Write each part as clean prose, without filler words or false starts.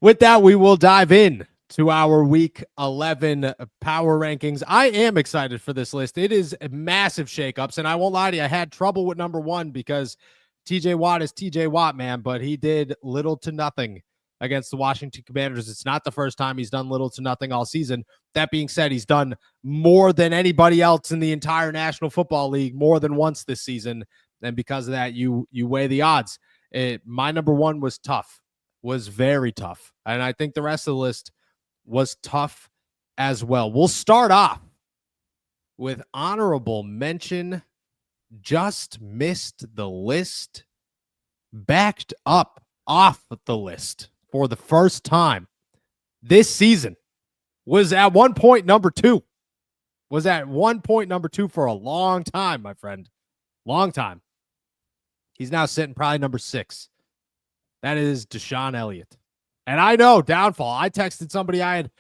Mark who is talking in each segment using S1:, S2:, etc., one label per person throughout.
S1: With that, we will dive in to our Week 11 power rankings. I am excited for this list. It is massive shakeups, and I won't lie to you, I had trouble with number one because TJ Watt is TJ Watt, man, but he did little to nothing against the Washington Commanders. It's not the first time he's done little to nothing all season. That being said, he's done more than anybody else in the entire National Football League, more than once this season. And because of that, you weigh the odds. My number one was tough, was very tough. And I think the rest of the list was tough as well. We'll start off with honorable mention. Just missed the list, backed up off the list for the first time this season, was at one point number two. Was at one point number two for a long time, my friend. Long time. He's now sitting probably number 6. That is Deshaun Elliott. And I know, downfall. I texted somebody, I had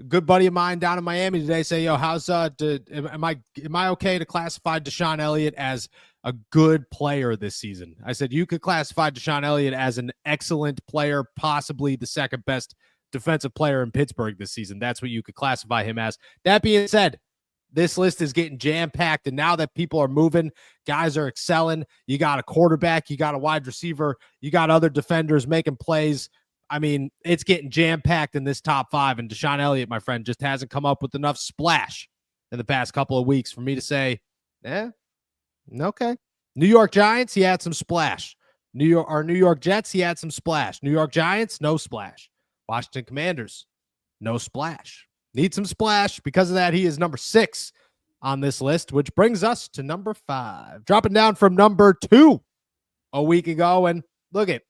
S1: a good buddy of mine down in Miami today, say, yo, how's am I okay to classify Deshaun Elliott as a good player this season? I said, you could classify Deshaun Elliott as an excellent player, possibly the second best defensive player in Pittsburgh this season. That's what you could classify him as. That being said, this list is getting jam-packed, and now that people are moving, guys are excelling. You got a quarterback, you got a wide receiver, you got other defenders making plays. I mean, it's getting jam-packed in this top 5, and Deshaun Elliott, my friend, just hasn't come up with enough splash in the past couple of weeks for me to say, okay. New York Giants, he had some splash. New York Jets, he had some splash. New York Giants, no splash. Washington Commanders, no splash. Need some splash. Because of that, he is number 6 on this list, which brings us to number 5. Dropping down from number 2 a week ago, and look at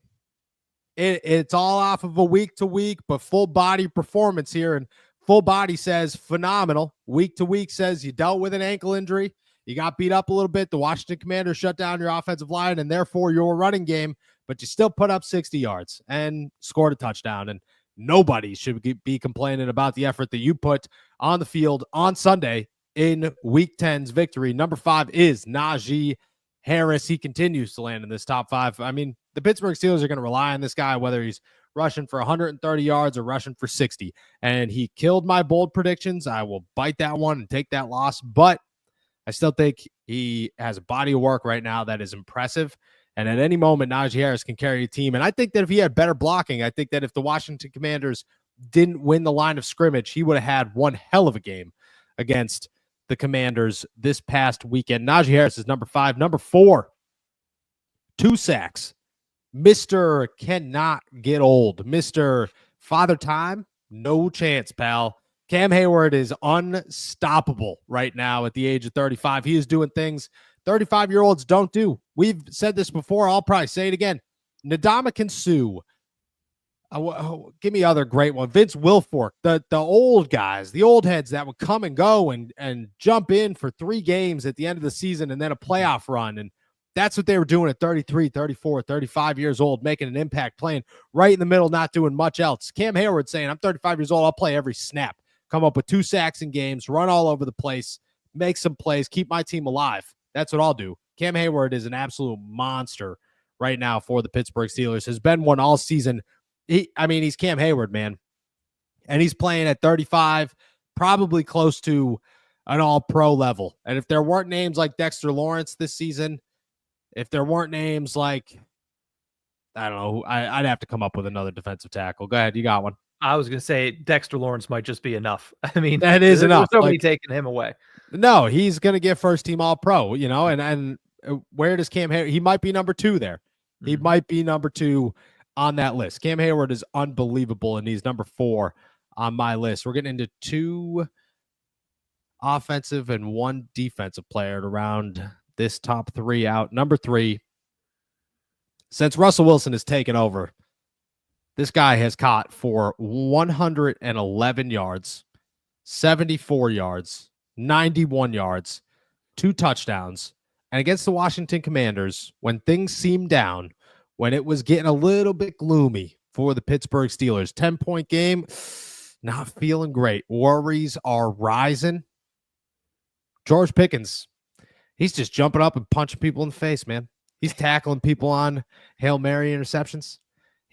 S1: it's all off of a week to week, but full body performance here. And full body says phenomenal. Week to week says you dealt with an ankle injury. You got beat up a little bit. The Washington Commanders shut down your offensive line and therefore your running game, but you still put up 60 yards and scored a touchdown. And nobody should be complaining about the effort that you put on the field on Sunday in Week 10's victory. Number 5 is Najee Harris. He continues to land in this top 5. I mean, the Pittsburgh Steelers are going to rely on this guy, whether he's rushing for 130 yards or rushing for 60. And he killed my bold predictions. I will bite that one and take that loss. But I still think he has a body of work right now that is impressive. And at any moment, Najee Harris can carry a team. And I think that if he had better blocking, I think that if the Washington Commanders didn't win the line of scrimmage, he would have had one hell of a game against the Commanders this past weekend. Najee Harris is number 5. Number 4, 2 sacks. Mr. cannot get old. Mr. Father Time, no chance, pal. Cam Hayward is unstoppable right now at the age of 35. He is doing things 35-year-olds don't do. We've said this before. I'll probably say it again. Ndamukong Suh. Give me other great one. Vince Wilfork, the old guys, the old heads that would come and go and jump in for 3 games at the end of the season and then a playoff run. And that's what they were doing at 33, 34, 35 years old, making an impact, playing right in the middle, not doing much else. Cam Hayward saying, I'm 35 years old. I'll play every snap. Come up with 2 sacks in games, run all over the place, make some plays, keep my team alive. That's what I'll do. Cam Hayward is an absolute monster right now for the Pittsburgh Steelers. Has been one all season. He's Cam Hayward, man. And he's playing at 35, probably close to an all-pro level. And if there weren't names like Dexter Lawrence this season, if there weren't names like, I don't know, I'd have to come up with another defensive tackle. Go ahead, you got one.
S2: I was going to say Dexter Lawrence might just be enough. I mean,
S1: that is enough.
S2: Somebody taking him away.
S1: No, he's going to get first team all-pro, and where does Cam Hayward? He might be number 2 there. Mm-hmm. He might be number 2 on that list. Cam Hayward is unbelievable, and he's number 4 on my list. We're getting into 2 offensive and 1 defensive player to round this top 3 out. Number 3, since Russell Wilson has taken over, this guy has caught for 111 yards, 74 yards, 91 yards, 2 touchdowns. And against the Washington Commanders, when things seemed down, when it was getting a little bit gloomy for the Pittsburgh Steelers, 10-point game, not feeling great. Worries are rising. George Pickens, he's just jumping up and punching people in the face, man. He's tackling people on Hail Mary interceptions.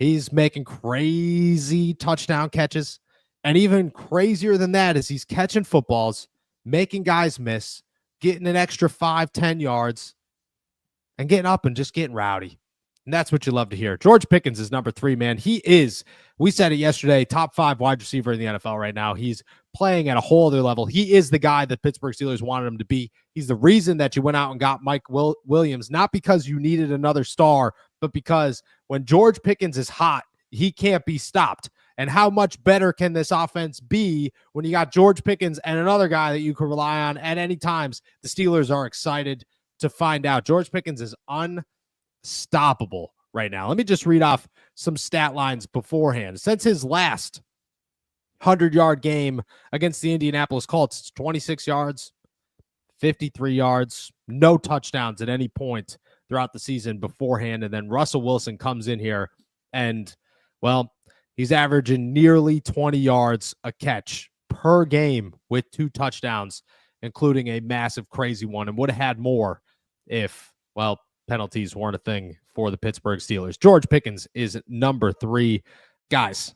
S1: He's making crazy touchdown catches. And even crazier than that is he's catching footballs, making guys miss, getting an extra 5-10 yards, and getting up and just getting rowdy. And that's what you love to hear. George Pickens is number 3, man. He is, we said it yesterday, top 5 wide receiver in the NFL right now. He's playing at a whole other level. He is the guy that Pittsburgh Steelers wanted him to be. He's the reason that you went out and got Mike Williams, not because you needed another star, but because when George Pickens is hot, he can't be stopped. And how much better can this offense be when you got George Pickens and another guy that you can rely on at any times? The Steelers are excited to find out. George Pickens is unstoppable right now. Let me just read off some stat lines beforehand. Since his last 100-yard game against the Indianapolis Colts, 26 yards, 53 yards, no touchdowns at any point throughout the season beforehand. And then Russell Wilson comes in here and, well, he's averaging nearly 20 yards a catch per game with 2 touchdowns, including a massive, crazy one, and would have had more if, well, penalties weren't a thing for the Pittsburgh Steelers. George Pickens is number 3. Guys,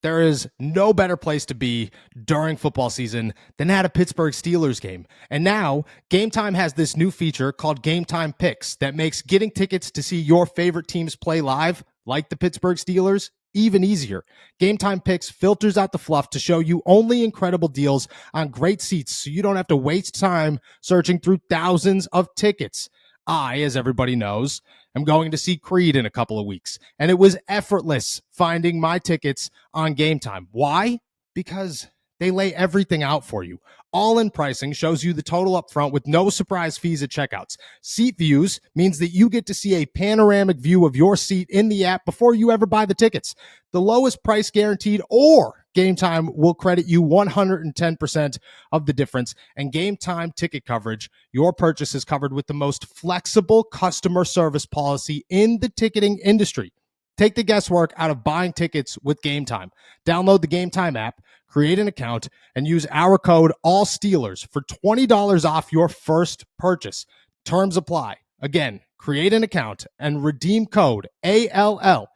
S1: there is no better place to be during football season than at a Pittsburgh Steelers game. And now, Game Time has this new feature called Game Time Picks that makes getting tickets to see your favorite teams play live, like the Pittsburgh Steelers, even easier. Game Time Picks filters out the fluff to show you only incredible deals on great seats so you don't have to waste time searching through thousands of tickets. I, as everybody knows, am going to see Creed in a couple of weeks, and it was effortless finding my tickets on Game Time. Why? Because they lay everything out for you. All-in pricing shows you the total up front with no surprise fees at checkouts. Seat views means that you get to see a panoramic view of your seat in the app before you ever buy the tickets. The lowest price guaranteed, or Game Time will credit you 110% of the difference. And Game Time ticket coverage, your purchase is covered with the most flexible customer service policy in the ticketing industry. Take the guesswork out of buying tickets with Game Time. Download the Game Time app, create an account, and use our code ALLSTEELERS for $20 off your first purchase. Terms apply. Again, create an account and redeem code ALLSTEELERS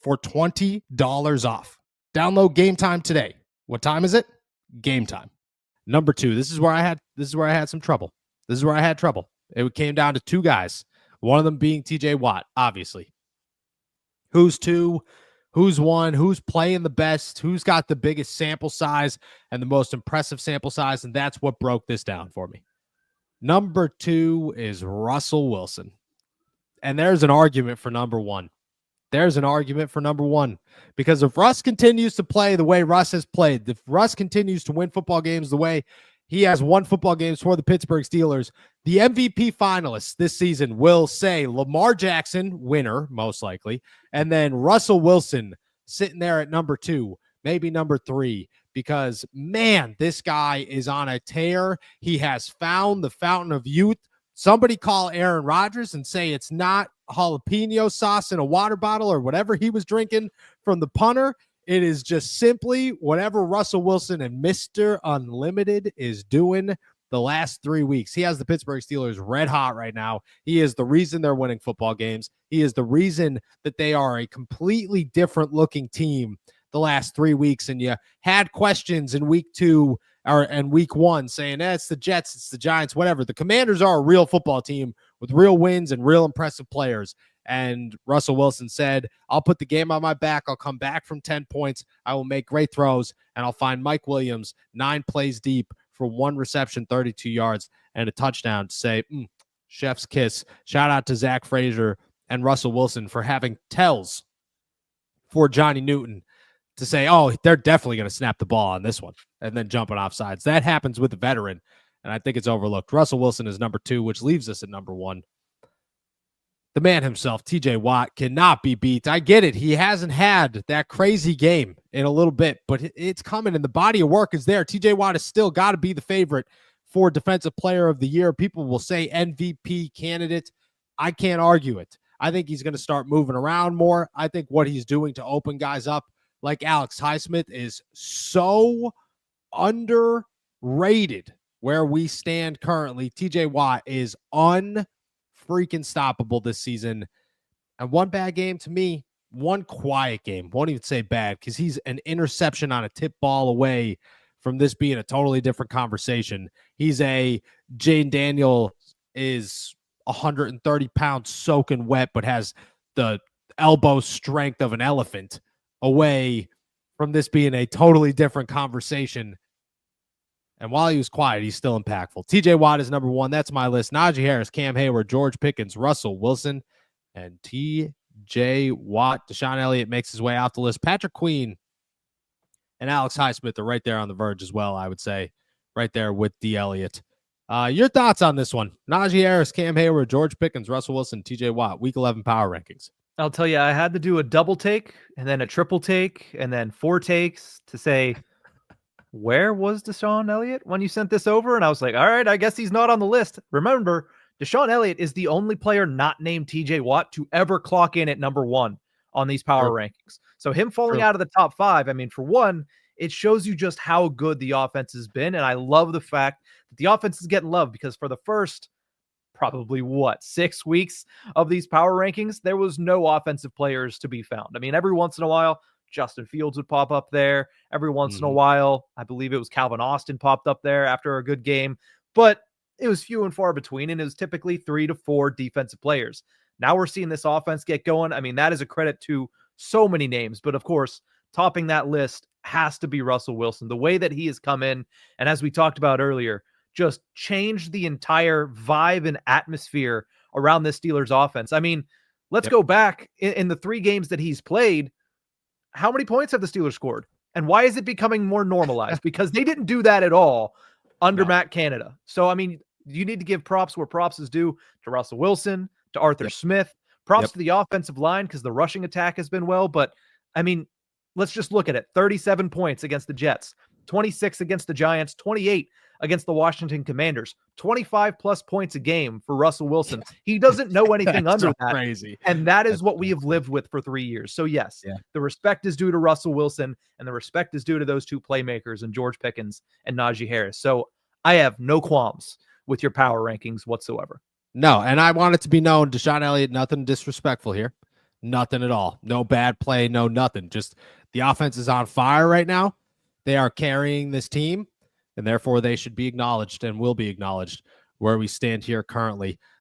S1: for $20 off. Download Game Time today. What time is it? Game Time. Number 2. This is where I had some trouble. This is where I had trouble. It came down to 2 guys. One of them being TJ Watt, obviously. Who's 2? Who's 1? Who's playing the best? Who's got the biggest sample size and the most impressive sample size? And that's what broke this down for me. Number 2 is Russell Wilson. And there's an argument for number 1. There's an argument for number 1. Because if Russ continues to play the way Russ has played, if Russ continues to win football games the way he has won football games for the Pittsburgh Steelers, the MVP finalists this season will say Lamar Jackson, winner, most likely, and then Russell Wilson sitting there at number 2, maybe number 3, because, man, this guy is on a tear. He has found the fountain of youth. Somebody call Aaron Rodgers and say it's not jalapeno sauce in a water bottle or whatever he was drinking from the punter. It is just simply whatever Russell Wilson and Mr. Unlimited is doing the last 3 weeks. He has the Pittsburgh Steelers red hot right now. He is the reason they're winning football games. He is the reason that they are a completely different looking team the last 3 weeks. And you had questions in week 2 and week 1 saying, it's the Jets, it's the Giants, whatever. The Commanders are a real football team with real wins and real impressive players. And Russell Wilson said, I'll put the game on my back. I'll come back from 10 points. I will make great throws, and I'll find Mike Williams 9 plays deep for 1 reception, 32 yards, and a touchdown to say, chef's kiss. Shout out to Zach Frazier and Russell Wilson for having tells for Johnny Newton to say, oh, they're definitely going to snap the ball on this one and then jumping off sides. That happens with a veteran, and I think it's overlooked. Russell Wilson is number 2, which leaves us at number 1. The man himself, TJ Watt, cannot be beat. I get it. He hasn't had that crazy game in a little bit, but it's coming and the body of work is there. TJ Watt has still got to be the favorite for Defensive Player of the Year. People will say MVP candidate. I can't argue it. I think he's going to start moving around more. I think what he's doing to open guys up like Alex Highsmith is so underrated where we stand currently. TJ Watt is freaking stoppable this season. And one bad game to me, one quiet game. Won't even say bad because he's an interception on a tip ball away from this being a totally different conversation. He's a Jane Daniel is 130 pounds soaking wet, but has the elbow strength of an elephant away from this being a totally different conversation. And while he was quiet, he's still impactful. TJ Watt is number one. That's my list. Najee Harris, Cam Hayward, George Pickens, Russell Wilson, and TJ Watt. Deshaun Elliott makes his way off the list. Patrick Queen and Alex Highsmith are right there on the verge as well, I would say. Right there with D. Elliott. Your thoughts on this one? Najee Harris, Cam Hayward, George Pickens, Russell Wilson, TJ Watt, Week 11 power rankings.
S2: I'll tell you, I had to do a double take and then a triple take and then 4 takes to say, where was Deshaun Elliott when you sent this over? And I was like, all right, I guess he's not on the list. Remember, Deshaun Elliott is the only player not named TJ Watt to ever clock in at number 1 on these power rankings. So him falling out of the top 5, I mean, for one, it shows you just how good the offense has been. And I love the fact that the offense is getting love because for the first probably 6 weeks of these power rankings, there was no offensive players to be found. I mean, every once in a while, Justin Fields would pop up there. Every once in a while, I believe it was Calvin Austin popped up there after a good game, but it was few and far between. And it was typically 3 to 4 defensive players. Now we're seeing this offense get going. I mean, that is a credit to so many names, but of course, topping that list has to be Russell Wilson. The way that he has come in, and as we talked about earlier, just changed the entire vibe and atmosphere around this Steelers offense. I mean, let's go back in the 3 games that he's played. How many points have the Steelers scored? And why is it becoming more normalized? Because they didn't do that at all under Matt Canada. So, I mean, you need to give props where props is due to Russell Wilson, to Arthur Smith, props to the offensive line because the rushing attack has been well. But, I mean, let's just look at it. 37 points against the Jets, 26 against the Giants, 28 against the Washington Commanders, 25 plus points a game for Russell Wilson. He doesn't know anything under that.
S1: Crazy.
S2: And that is what we have lived with for 3 years. So yes, the respect is due to Russell Wilson and the respect is due to those 2 playmakers and George Pickens and Najee Harris. So I have no qualms with your power rankings whatsoever.
S1: No. And I want it to be known, Deshaun Elliott, nothing disrespectful here. Nothing at all. No bad play, no nothing. Just the offense is on fire right now. They are carrying this team. And therefore, they should be acknowledged and will be acknowledged where we stand here currently.